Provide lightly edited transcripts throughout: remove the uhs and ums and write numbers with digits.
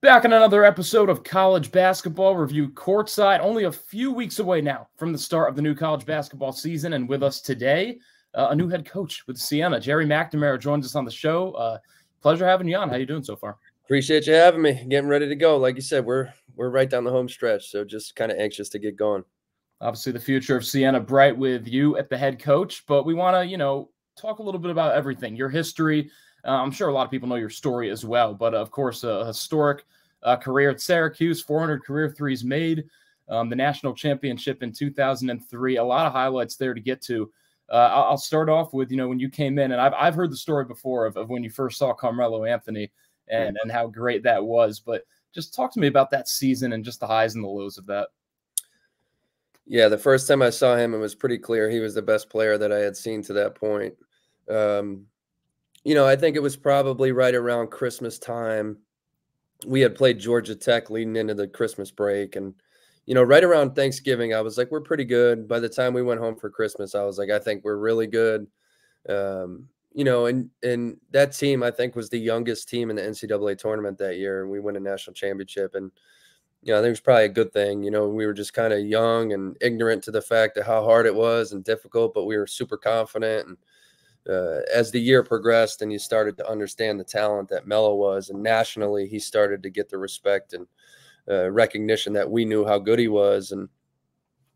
Back in another episode of College Basketball Review Courtside, only a few weeks away now from the start of the new college basketball season. And with us today, a new head coach with Siena, Gerry McNamara, joins us on the show. Pleasure having you on. How you doing so far? Appreciate you having me. Getting ready to go. Like you said, we're right down the home stretch, so just kind of anxious to get going. Obviously, the future of Siena bright with you at the head coach, but we want to, talk a little bit about everything, your history. I'm sure a lot of people know your story as well, but of course, a historic career at Syracuse, 400 career threes made, the national championship in 2003. A lot of highlights there to get to. I'll start off with, when you came in, and I've heard the story before of when you first saw Carmelo Anthony and how great that was. But just talk to me about that season and just the highs and the lows of that. Yeah, the first time I saw him, it was pretty clear he was the best player that I had seen to that point. I think it was probably right around Christmas time. We had played Georgia Tech leading into the Christmas break. And, right around Thanksgiving, I was like, we're pretty good. By the time we went home for Christmas, I was like, I think we're really good. And that team, I think, was the youngest team in the NCAA tournament that year. And we won a national championship. And, I think it was probably a good thing. We were just kind of young and ignorant to the fact of how hard it was and difficult, but we were super confident. And as the year progressed and you started to understand the talent that Melo was, and nationally he started to get the respect and recognition that we knew how good he was. And,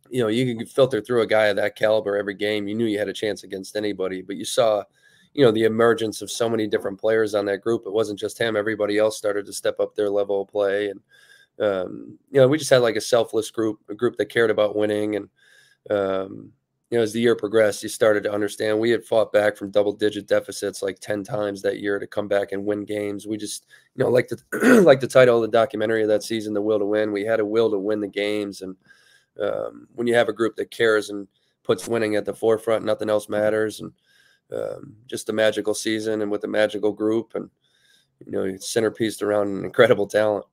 you could filter through a guy of that caliber every game. You knew you had a chance against anybody, but you saw, the emergence of so many different players on that group. It wasn't just him. Everybody else started to step up their level of play. And, we just had like a selfless group, a group that cared about winning. And, as the year progressed, you started to understand we had fought back from double-digit deficits like 10 times that year to come back and win games. We just, like the title of the documentary of that season, The Will to Win, we had a will to win the games. And when you have a group that cares and puts winning at the forefront, nothing else matters. And just a magical season and with a magical group and, centerpieced around an incredible talent.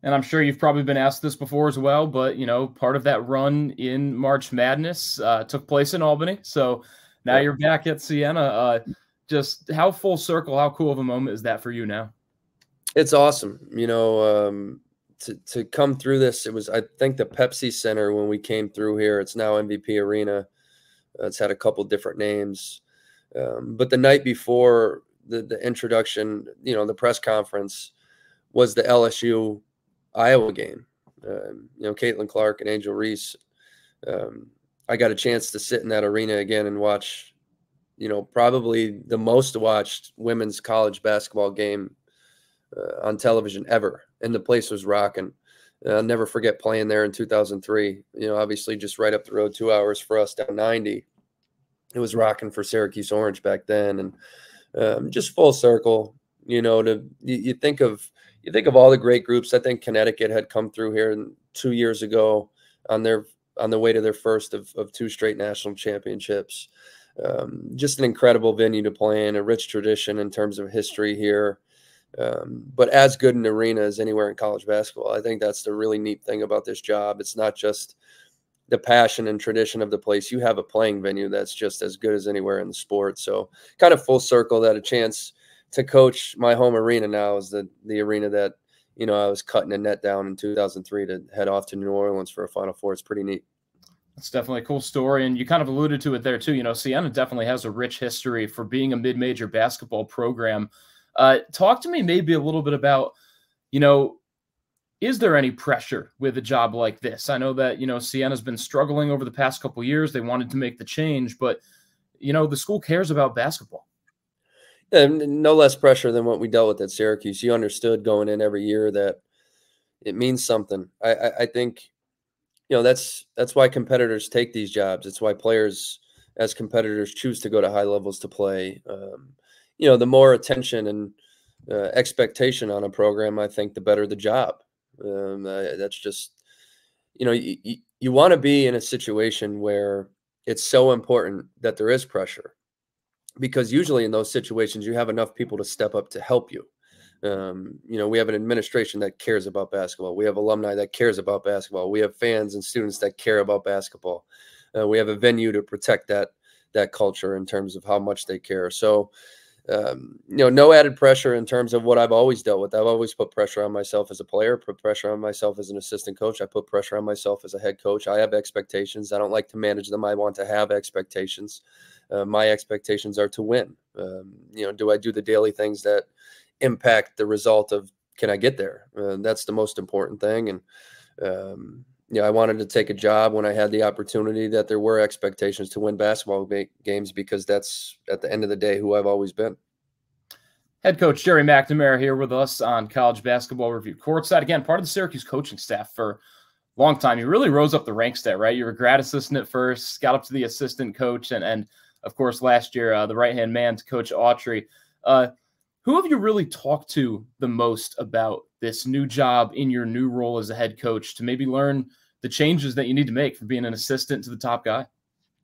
And I'm sure you've probably been asked this before as well, but, part of that run in March Madness took place in Albany. So now you're back at Siena. Just how full circle, how cool of a moment is that for you now? It's awesome. To come through this, it was, I think, the Pepsi Center when we came through here. It's now MVP Arena. It's had a couple different names. But the night before the introduction, the press conference was the LSU Iowa game. Caitlin Clark and Angel Reese. I got a chance to sit in that arena again and watch, probably the most watched women's college basketball game on television ever. And the place was rocking. I'll never forget playing there in 2003. Obviously just right up the road, 2 hours for us down 90. It was rocking for Syracuse Orange back then. And just full circle, you think of all the great groups. I think Connecticut had come through here 2 years ago on the way to their first of two straight national championships. Just an incredible venue to play in, a rich tradition in terms of history here. But as good an arena as anywhere in college basketball. I think that's the really neat thing about this job. It's not just the passion and tradition of the place. You have a playing venue that's just as good as anywhere in the sport. So kind of full circle, that a chance to coach my home arena now is the arena that, I was cutting a net down in 2003 to head off to New Orleans for a Final Four. It's pretty neat. It's definitely a cool story. And you kind of alluded to it there too. Siena definitely has a rich history for being a mid-major basketball program. Talk to me maybe a little bit about, is there any pressure with a job like this? I know that, Siena's been struggling over the past couple of years. They wanted to make the change, but, the school cares about basketball. And no less pressure than what we dealt with at Syracuse. You understood going in every year that it means something. I think, that's why competitors take these jobs. It's why players as competitors choose to go to high levels to play. The more attention and expectation on a program, I think the better the job. That's just, you want to be in a situation where it's so important that there is pressure. Because usually in those situations, you have enough people to step up to help you. We have an administration that cares about basketball. We have alumni that cares about basketball. We have fans and students that care about basketball. We have a venue to protect that culture in terms of how much they care. So no added pressure in terms of what I've always dealt with. I've always put pressure on myself as a player, put pressure on myself as an assistant coach. I put pressure on myself as a head coach. I have expectations. I don't like to manage them. I want to have expectations. My expectations are to win. Do I do the daily things that impact the result of, can I get there? That's the most important thing. And, I wanted to take a job when I had the opportunity that there were expectations to win basketball games, because that's, at the end of the day, who I've always been. Head coach Gerry McNamara here with us on College Basketball Review Courtside. Again, part of the Syracuse coaching staff for a long time. You really rose up the ranks there, right? You were a grad assistant at first, got up to the assistant coach, and of course, last year, the right-hand man to Coach Autry. Who have you really talked to the most about this new job in your new role as a head coach, to maybe learn the changes that you need to make from being an assistant to the top guy?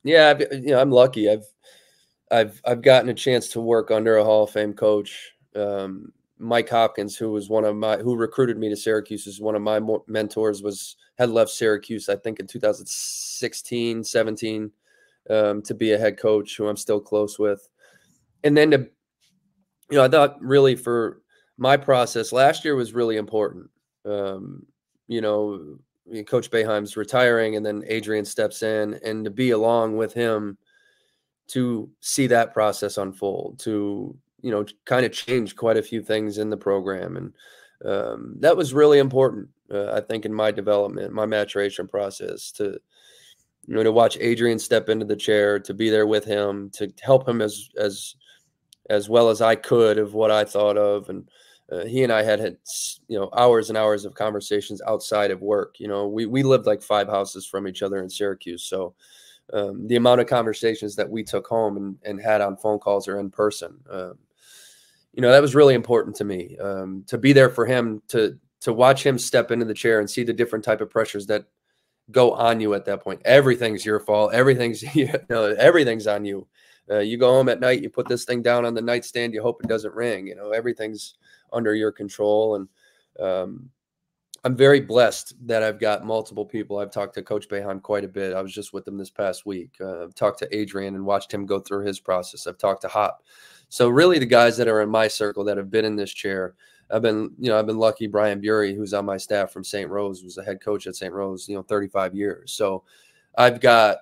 Yeah, I'm lucky. I've gotten a chance to work under a Hall of Fame coach. Mike Hopkins, who recruited me to Syracuse, is one of my mentors, had left Syracuse, I think, in 2016, 17, to be a head coach, who I'm still close with. And then I thought really for my process last year was really important. Coach Boeheim's retiring, and then Adrian steps in, and to be along with him to see that process unfold, to, kind of change quite a few things in the program. And that was really important, I think, in my development, my maturation process, to watch Adrian step into the chair, to be there with him, to help him as well as I could of what I thought of. And he and I had hours and hours of conversations outside of work. We lived like 5 houses from each other in Syracuse. So the amount of conversations that we took home and had on phone calls or in person, that was really important to me, to be there for him, to watch him step into the chair and see the different type of pressures that go on you at that point. Everything's your fault. Everything's on you. You go home at night, you put this thing down on the nightstand, you hope it doesn't ring. Everything's under your control. And I'm very blessed that I've got multiple people. I've talked to Coach Boeheim quite a bit. I was just with him this past week. I've talked to Adrian and watched him go through his process. I've talked to Hop. So really the guys that are in my circle that have been in this chair, I've been lucky. Brian Bury, who's on my staff from St. Rose, was a head coach at St. Rose, 35 years. So I've got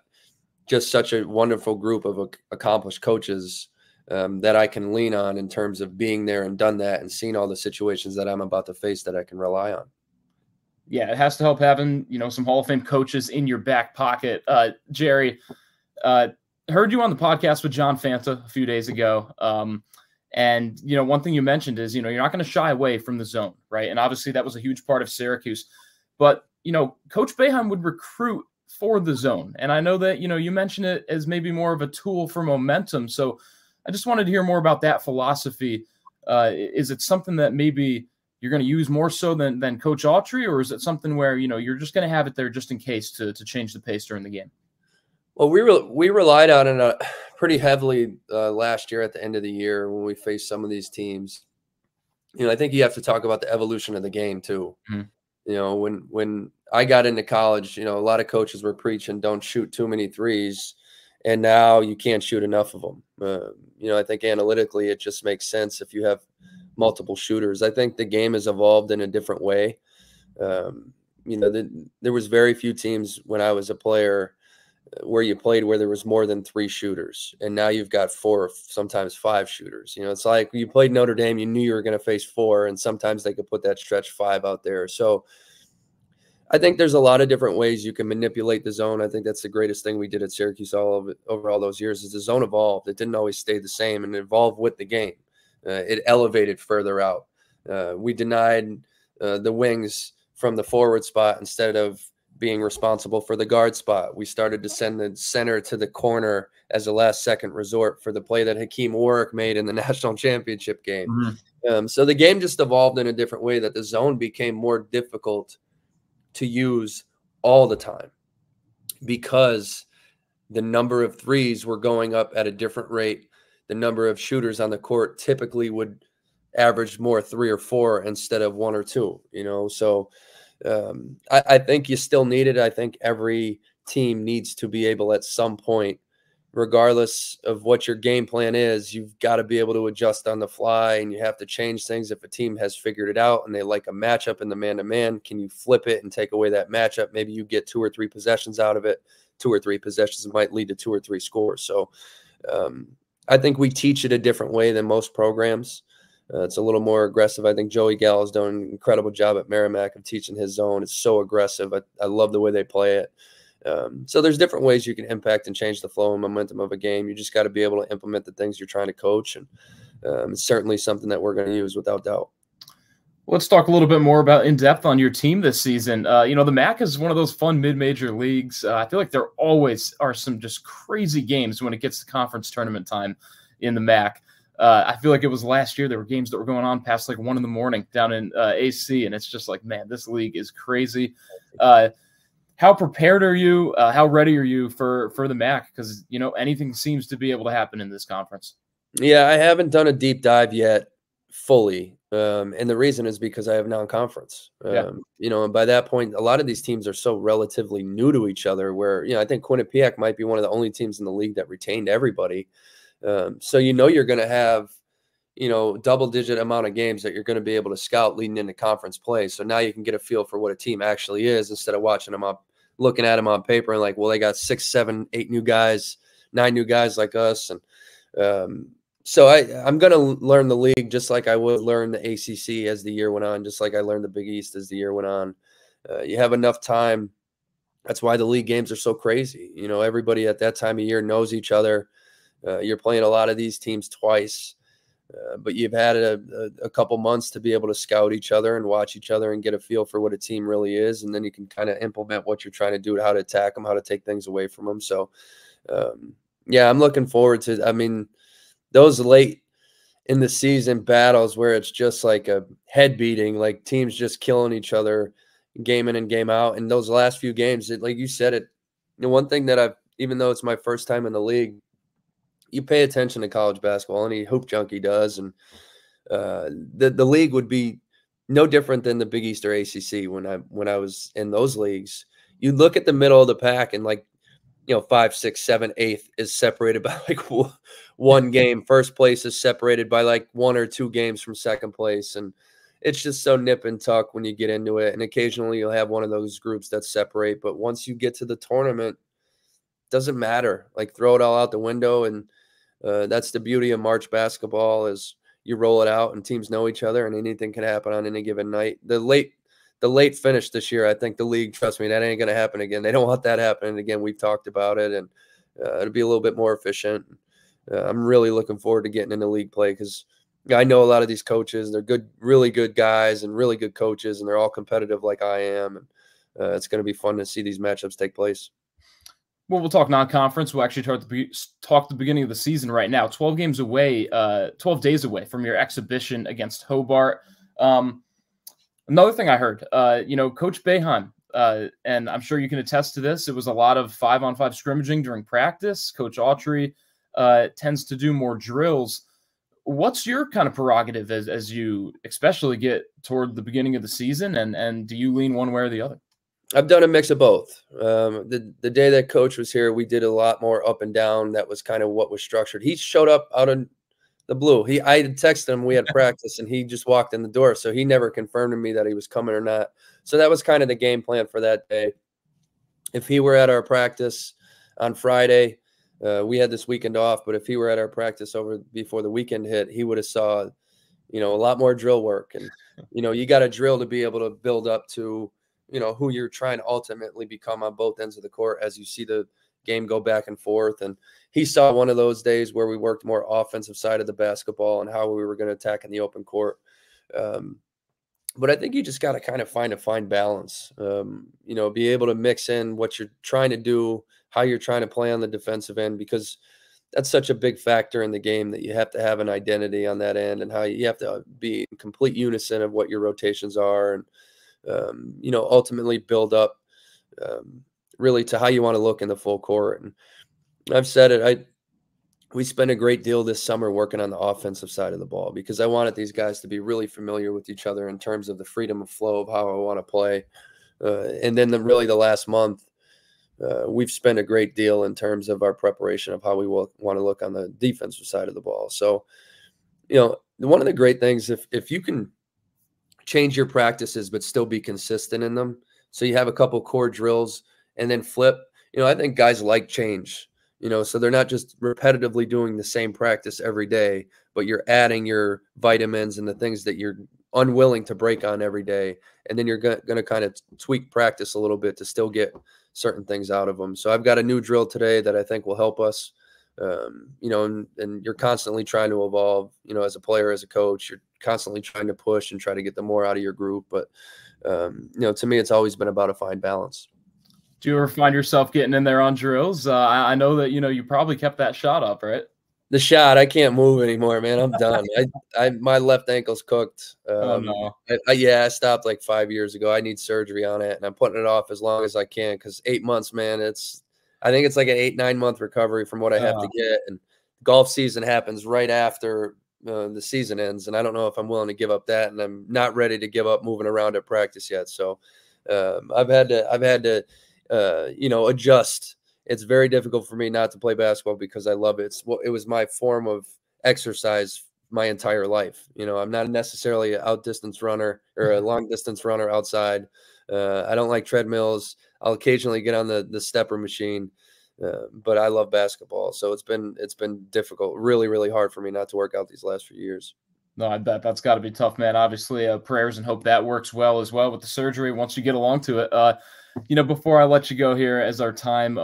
just such a wonderful group of accomplished coaches that I can lean on in terms of being there and done that and seeing all the situations that I'm about to face that I can rely on. Yeah, it has to help having, some Hall of Fame coaches in your back pocket. Gerry, heard you on the podcast with John Fanta a few days ago. And, one thing you mentioned is, you're not going to shy away from the zone, right? And obviously that was a huge part of Syracuse. But, Coach Boeheim would recruit for the zone. And I know that, you mentioned it as maybe more of a tool for momentum. So I just wanted to hear more about that philosophy. Is it something that maybe you're going to use more so than Coach Autry, or is it something where, you're just going to have it there just in case to change the pace during the game? Well, we relied on it pretty heavily last year at the end of the year when we faced some of these teams. I think you have to talk about the evolution of the game too. Mm-hmm. When I got into college, a lot of coaches were preaching, don't shoot too many threes. And now you can't shoot enough of them. I think analytically, it just makes sense if you have multiple shooters. I think the game has evolved in a different way. There was very few teams when I was a player where you played where there was more than 3 shooters, and now you've got 4, sometimes 5 shooters. It's like you played Notre Dame, you knew you were going to face 4, and sometimes they could put that stretch 5 out there. So I think there's a lot of different ways you can manipulate the zone. I think that's the greatest thing we did at Syracuse over all those years is the zone evolved. It didn't always stay the same, and it evolved with the game. It elevated further out. We denied the wings from the forward spot instead of being responsible for the guard spot. We started to send the center to the corner as a last-second resort for the play that Hakeem Warwick made in the national championship game. Mm-hmm. So the game just evolved in a different way, that the zone became more difficult to use all the time because the number of threes were going up at a different rate. The number of shooters on the court typically would average more 3 or 4 instead of 1 or 2, So I think you still need it. I think every team needs to be able at some point regardless of what your game plan is, you've got to be able to adjust on the fly, and you have to change things. If a team has figured it out and they like a matchup in the man-to-man, can you flip it and take away that matchup? Maybe you get 2 or 3 possessions out of it. 2 or 3 possessions might lead to 2 or 3 scores. So I think we teach it a different way than most programs. It's a little more aggressive. I think Joey Gallo's done an incredible job at MAAC of teaching his zone. It's so aggressive. I love the way they play it. So there's different ways you can impact and change the flow and momentum of a game. You just got to be able to implement the things you're trying to coach. And it's certainly something that we're going to use without doubt. Let's talk a little bit more about in depth on your team this season. You know, the MAAC is one of those fun mid-major leagues. I feel like there always are some just crazy games when it gets to conference tournament time in the MAAC. I feel like it was last year. There were games that were going on past like 1 a.m. down in AC, and it's just like, man, this league is crazy. How prepared are you? How ready are you for the MAAC? Because, you know, anything seems to be able to happen in this conference. Yeah, I haven't done a deep dive yet fully. And the reason is because I have non-conference. You know, and by that point, a lot of these teams are so relatively new to each other where, you know, I think Quinnipiac might be one of the only teams in the league that retained everybody. So, you know, you're going to have, you know, double-digit amount of games that you're going to be able to scout leading into conference play. So now you can get a feel for what a team actually is instead of watching them up, looking at them on paper and like, well, they got 6, 7, 8 new guys, 9 new guys like us. And so I'm going to learn the league just like I would learn the ACC as the year went on, just like I learned the Big East as the year went on. You have enough time. That's why the league games are so crazy. You know, everybody at that time of year knows each other. You're playing a lot of these teams twice. But you've had a couple months to be able to scout each other and watch each other and get a feel for what a team really is. And then you can kind of implement what you're trying to do, how to attack them, how to take things away from them. So, yeah, I'm looking forward to, I mean, those late in the season battles where it's just like a head beating, like teams just killing each other game in and game out. And those last few games, like you said, you know, one thing that even though it's my first time in the league, you pay attention to college basketball, any hoop junkie does, and the league would be no different than the Big East or ACC when I was in those leagues. You look at the middle of the pack, and like, you know, 5, 6, 7, 8 is separated by like 1 game. First place is separated by like 1 or 2 games from second place, and it's just so nip and tuck when you get into it. And occasionally you'll have one of those groups that separate, but once you get to the tournament, it doesn't matter. Like, throw it all out the window. And that's the beauty of March basketball, is you roll it out and teams know each other and anything can happen on any given night. The late finish this year, I think the league, trust me, that ain't going to happen again. They don't want that happening again. We've talked about it, and it'll be a little bit more efficient. I'm really looking forward to getting into league play because I know a lot of these coaches. They're good, really good guys and really good coaches, and they're all competitive like I am. And it's going to be fun to see these matchups take place. Well, we'll talk non-conference. We'll actually talk the beginning of the season right now. 12 days away from your exhibition against Hobart. Another thing I heard, you know, Coach Boeheim, and I'm sure you can attest to this, it was a lot of 5-on-5 scrimmaging during practice. Coach Autry tends to do more drills. What's your kind of prerogative as you especially get toward the beginning of the season, and do you lean one way or the other? I've done a mix of both. The day that Coach was here, we did a lot more up and down. That was kind of what was structured. He showed up out of the blue. I had texted him. We had practice, and he just walked in the door. So he never confirmed to me that he was coming or not. So that was kind of the game plan for that day. If he were at our practice on Friday, we had this weekend off. But if he were at our practice before the weekend hit, he would have saw, you know, a lot more drill work. And, you know, you got to drill to be able to build up to, you know, who you're trying to ultimately become on both ends of the court as you see the game go back and forth. And he saw one of those days where we worked more offensive side of the basketball and how we were going to attack in the open court. But I think you just got to kind of find a fine balance, you know, be able to mix in what you're trying to do, how you're trying to play on the defensive end, because that's such a big factor in the game that you have to have an identity on that end, and how you have to be in complete unison of what your rotations are. And, you know, ultimately build up really to how you want to look in the full court. And I've said it, we spent a great deal this summer working on the offensive side of the ball, because I wanted these guys to be really familiar with each other in terms of the freedom of flow of how I want to play. And then really the last month, we've spent a great deal in terms of our preparation of how we want to look on the defensive side of the ball. So, one of the great things, if you can change your practices but still be consistent in them, so you have a couple core drills and then flip, I think guys like change, so they're not just repetitively doing the same practice every day, but you're adding your vitamins and the things that you're unwilling to break on every day. And then you're going to kind of tweak practice a little bit to still get certain things out of them. So I've got a new drill today that I think will help us, and you're constantly trying to evolve, as a player, as a coach, you're constantly trying to push and try to get the more out of your group. But, to me, it's always been about a fine balance. Do you ever find yourself getting in there on drills? I know that, you probably kept that shot up, right? The shot, I can't move anymore, man. I'm done. My left ankle's cooked. Oh, no. I stopped like 5 years ago. I need surgery on it, and I'm putting it off as long as I can, because 8 months, man, I think it's like an 8-9 month recovery from what I have to get. And golf season happens right after the season ends, and I don't know if I'm willing to give up that, and I'm not ready to give up moving around at practice yet. So I've had to adjust. It's very difficult for me not to play basketball because I love it. It was my form of exercise my entire life. I'm not necessarily an out-distance runner or a long-distance runner outside. I don't like treadmills. I'll occasionally get on the stepper machine, but I love basketball. So it's been difficult, really, really hard for me not to work out these last few years. No, I bet that's got to be tough, man. Obviously, prayers and hope that works well as well with the surgery once you get along to it. Before I let you go here, as our time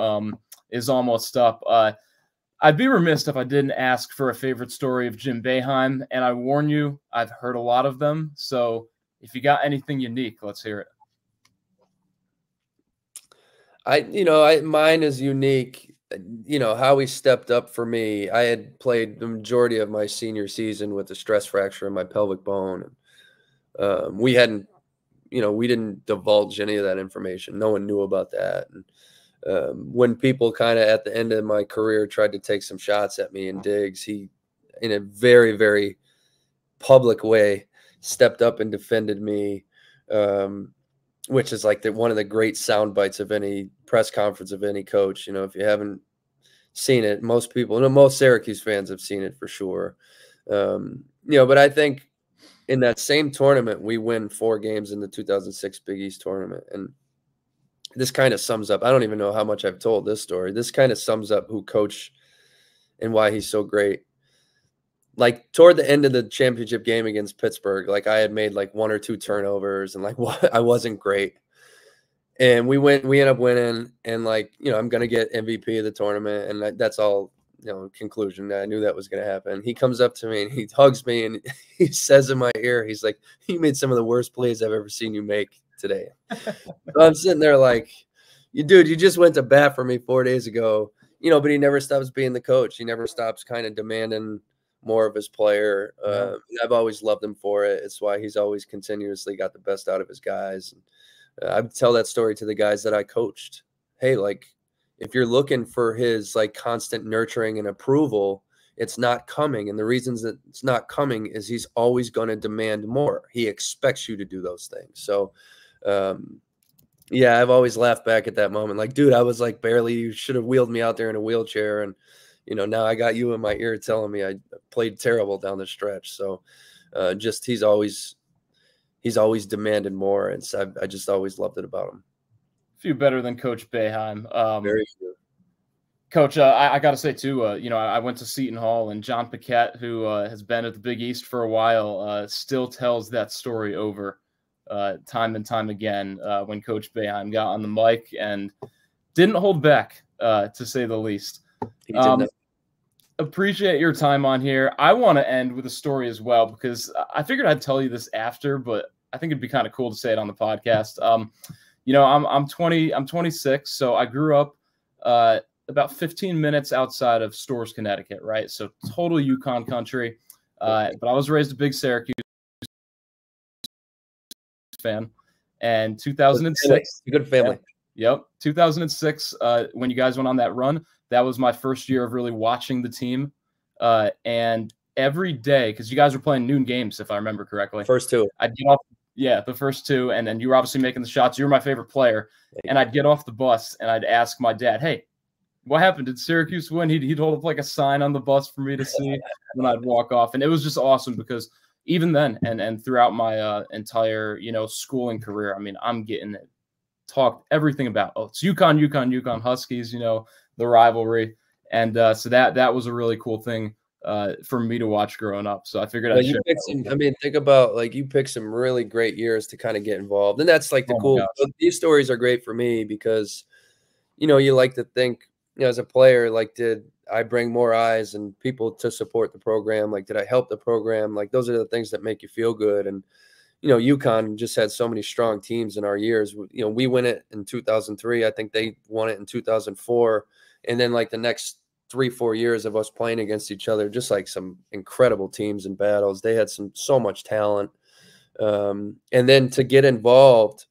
is almost up, I'd be remiss if I didn't ask for a favorite story of Jim Boeheim. And I warn you, I've heard a lot of them. So if you got anything unique, let's hear it. Mine is unique. How he stepped up for me. I had played the majority of my senior season with a stress fracture in my pelvic bone. We didn't divulge any of that information. No one knew about that. And when people kind of at the end of my career tried to take some shots at me and digs, he, in a very, very public way, stepped up and defended me, which is like one of the great sound bites of any press conference of any coach. If you haven't seen it, most Syracuse fans have seen it for sure. But I think in that same tournament, we win 4 games in the 2006 Big East tournament. And this kind of sums up, I don't even know how much I've told this story. This kind of sums up who Coach and why he's so great. Like toward the end of the championship game against Pittsburgh, like I had made like 1 or 2 turnovers and like I wasn't great. And we ended up winning, and I'm going to get MVP of the tournament. And that's all, conclusion. I knew that was going to happen. He comes up to me and he hugs me and he says in my ear, he's like, "You made some of the worst plays I've ever seen you make today." So I'm sitting there like, you just went to bat for me 4 days ago, but he never stops being the coach. He never stops kind of demanding more of his player. I've always loved him for it. It's why he's always continuously got the best out of his guys. I tell that story to the guys that I coached. Hey, if you're looking for his constant nurturing and approval, it's not coming. And the reasons that it's not coming is he's always going to demand more. He expects you to do those things. So, I've always laughed back at that moment. Like, dude, I was you should have wheeled me out there in a wheelchair. And, now I got you in my ear telling me I played terrible down the stretch. So he's always demanded more. And so I just always loved it about him. Few better than Coach Boeheim. Very few. Coach, I got to say too, I went to Seton Hall, and John Paquette, who has been at the Big East for a while, still tells that story over time and time again when Coach Boeheim got on the mic and didn't hold back, to say the least. He didn't. Appreciate your time on here. I want to end with a story as well, because I figured I'd tell you this after, but I think it'd be kind of cool to say it on the podcast. I'm 26, so I grew up about 15 minutes outside of Storrs, Connecticut, right? So total Yukon country. But I was raised a big Syracuse fan. And 2006. Good family. Yep. 2006, when you guys went on that run, that was my first year of really watching the team. And every day, because you guys were playing noon games, if I remember correctly. First 2. I'd get off. Yeah, the first two, and then you were obviously making the shots. You were my favorite player, and I'd get off the bus and I'd ask my dad, "Hey, what happened? Did Syracuse win?" He'd hold up like a sign on the bus for me to see when I'd walk off, and it was just awesome because even then and throughout my entire schooling career, I mean, I'm getting talked everything about. Oh, it's UConn Huskies, the rivalry, and so that was a really cool thing for me to watch growing up. So I figured I'd share. I mean, think about like you picked some really great years to kind of get involved, and that's like the cool. These stories are great for me because you like to think. As a player, like, did I bring more eyes and people to support the program? Like, did I help the program? Like, those are the things that make you feel good. And, UConn just had so many strong teams in our years. We win it in 2003. I think they won it in 2004. And then, like, the next 3-4 years of us playing against each other, just like some incredible teams and battles. They had so much talent. And then to get involved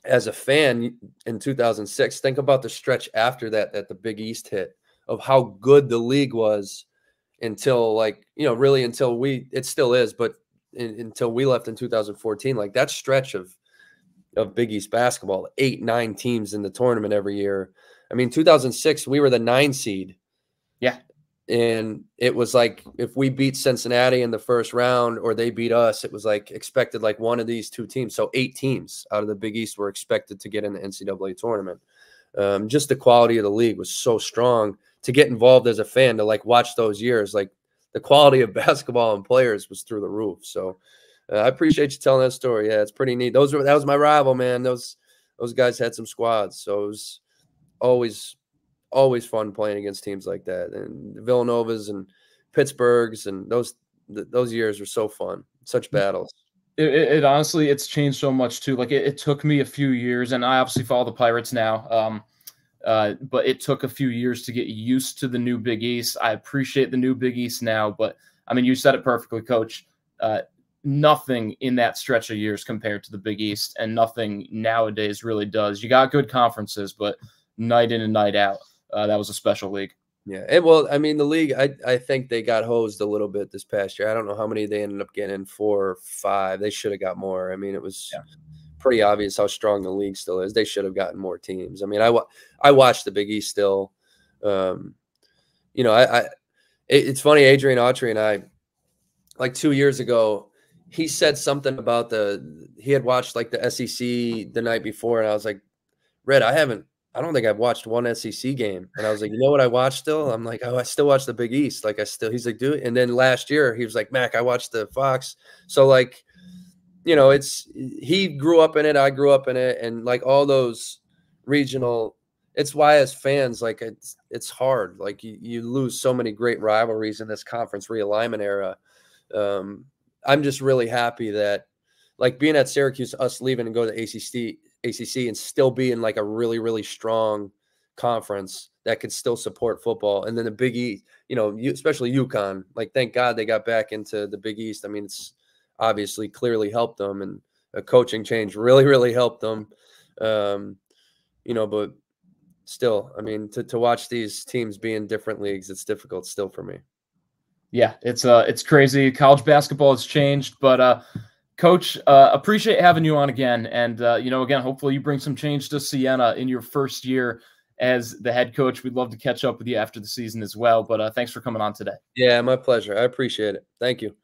as a fan in 2006, think about the stretch after that the Big East hit, of how good the league was until really until it still is, but until we left in 2014, like that stretch of Big East basketball, 8-9 teams in the tournament every year. I mean, 2006, we were the 9 seed. Yeah. And it was like, if we beat Cincinnati in the first round or they beat us, it was like expected like one of these 2 teams. So 8 teams out of the Big East were expected to get in the NCAA tournament. Just the quality of the league was so strong. To get involved as a fan, to like watch those years, like the quality of basketball and players was through the roof. So I appreciate you telling that story. Yeah, it's pretty neat. That was my rival, man. Those guys had some squads. So it was always fun playing against teams like that, and Villanovas and Pittsburghs, and those years were so fun. Such battles. It honestly, it's changed so much too. Like it took me a few years, and I obviously follow the Pirates now. But it took a few years to get used to the new Big East. I appreciate the new Big East now, but I mean, you said it perfectly, Coach. Nothing in that stretch of years compared to the Big East, and nothing nowadays really does. You got good conferences, but night in and night out. That was a special league. Yeah. And well, I mean, the league, I think they got hosed a little bit this past year. I don't know how many they ended up getting, 4 or 5. They should have got more. I meit was pretty obvious how strong the league still is. They should have gotten more teams. I mean, I watched the Big East still. It's funny, Adrian Autry and I, like 2 years ago, he said something about he had watched like the SEC the night before. And I was like, Red, I don't think I've watched one SEC game. And I was like, you know what I watched still? I'm like, oh, I still watch the Big East. Like he's like, dude. And then last year he was like, Mac, I watched the Fox. So like, he grew up in it. I grew up in it. And like all those regional, it's why as fans, like it's hard. Like you lose so many great rivalries in this conference realignment era. I'm just really happy that like being at Syracuse, us leaving and go to ACC and still be in like a really, really strong conference that could still support football. And then the Big East, especially UConn, like, thank God they got back into the Big East. I mean, it's obviously clearly helped them, and a coaching change really, really helped them. But still, I mean, to watch these teams be in different leagues, it's difficult still for me. Yeah, it's crazy. College basketball has changed, but Coach, appreciate having you on again. And, again, hopefully you bring some change to Siena in your first year as the head coach. We'd love to catch up with you after the season as well. But thanks for coming on today. Yeah, my pleasure. I appreciate it. Thank you.